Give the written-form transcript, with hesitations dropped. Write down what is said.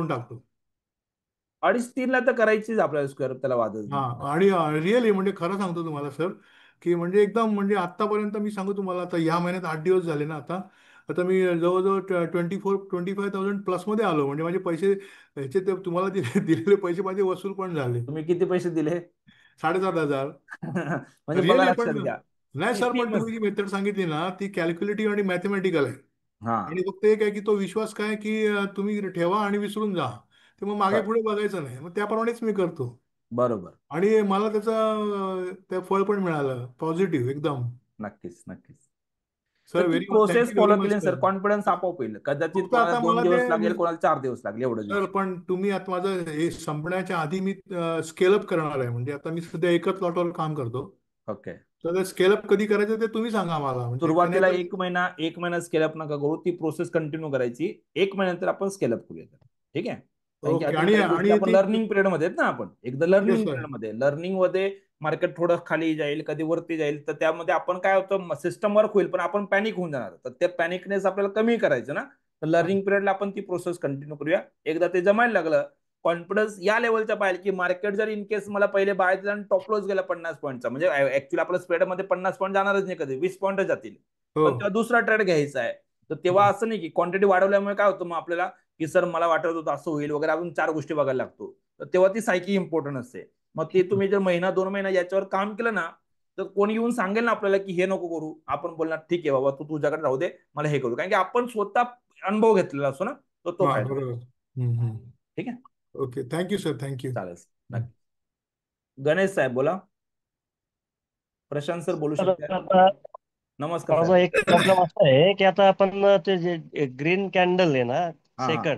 टाकतो. 2.5-3 ला तर करायचीच आपल्याला स्क्वेअर, त्याला वादच हा. नाही. आणि रिअली म्हणजे खरं सांगतो तुम्हाला सर, की म्हणजे एकदम म्हणजे आतापर्यंत मी सांगू तुम्हाला, आता ह्या महिन्यात 8 दिवस झाले ना. आता आता मी जवळजवळ 25,000 प्लस मध्ये आलो. म्हणजे माझे पैसे ह्याचे ते तुम्हाला दिलेले पैसे माझे वसूल पण झाले. तुम्ही किती पैसे दिले? 7,500. म्हणजे बघा, रिअली लक्षात पण घ्या नाही ती सर, ती पण तुम्ही जी मेथड सांगितली ना ती कॅल्क्युलेटिव्ह आणि मॅथमॅटिकल आहे. हा. आणि फक्त एक आहे की तो विश्वास काय की तुम्ही ठेवा आणि विसरून जा. ते मग मागे बर. पुढे बघायचं नाही. मग त्याप्रमाणेच मी करतो. बरोबर. आणि मला त्याचं ते फळ पण मिळालं पॉझिटिव्ह एकदम. नक्कीच, नक्कीच. तर सर ती very much, process thank you very follow केली मच ना सर, सर. कॉन्फिडन्स आपोआप येईल. कदाचित फक्त कोणाला आता दोन मला दिवस ते लागेल, कोणाला 4 दिवस लागेल, एवढंच सर, विषय. पण तुम्ही आता माझं हे संपण्याच्या आधी मी स्केलअप करणार आहे. म्हणजे आता मी सध्या एकच लॉटवर काम करतो. ओके. तर ते स्केलअप कधी करायचं ते तुम्ही सांगा मला. म्हणजे का नाही सुरुवातीला तर. एक महिना स्केलअप नका करू, ती प्रोसेस कंटिन्यू करायची. 1 महिन्यानंतर आपण स्केलअप करूया. ठीक आहे. कारण की ओके. अजून आणि काही गोष्टी आणि आपण ती. लर्निंग पिरियड मध्ये आहेत ना. आपण एकदा येस लर्निंग सर. पिरियड मध्ये, लर्निंग मध्ये मार्केट थोडं खाली जाईल, कधी वरती जाईल, तर त्यामध्ये आपण काय होतं, सिस्टम वर्क होईल पण आपण पॅनिक होऊन जाणार. तर ते पॅनिकनेस आपल्याला कमी करायचं ना. तर लर्निंग पिरियडला आपण ती प्रोसेस कंटिन्यू करूया. एकदा ते जमायला लागलं, कॉन्फिडन्स या लेवलच्या पाहिजे की मार्केट जर इन केस मला पहिले बाय आणि टॉप लॉस गेला 50 पॉईंटचा, म्हणजे ऍक्च्युअली आपल्या स्प्रेड मध्ये 50 पॉईंट जाणारच नाही, कधी 20 पॉईंट जातील. हो. पण तेव्हा दुसरा ट्रेड घ्यायचा आहे. तर तेव्हा असं नाही की क्वांटिटी वाढवल्यामुळे काय होतं, मग आपल्याला की सर मला वाटत होतं असं होईल वगैरे, अजून 4 गोष्टी बघायला लागतो. तर तेव्हा ती सायकी इम्पॉर्टंट असते. मग ते तुम्ही जर महिना 2 महिना याच्यावर काम केलं ना, तर कोणी येऊन सांगेल ना आपल्याला की हे नको करू, आपण बोलणार ठीक आहे बाबा, तू तुझ्याकडे राहू दे, मला हे करू. कारण की आपण स्वतः अनुभव घेतलेला असतो ना, तो हा, फायदा. बरोबर. ठीक आहे. ओके. Thank you sir, thank you. चालेल. नक्की. गणेश साहेब बोला. प्रशांत सर बोलू तर शकता. आता नमस्कार माझा साहेब. एक प्रॉब्लेम असा आहे की आता आपण ते जे ग्रीन कॅन्डल आहे ना, हा हा. सेकंड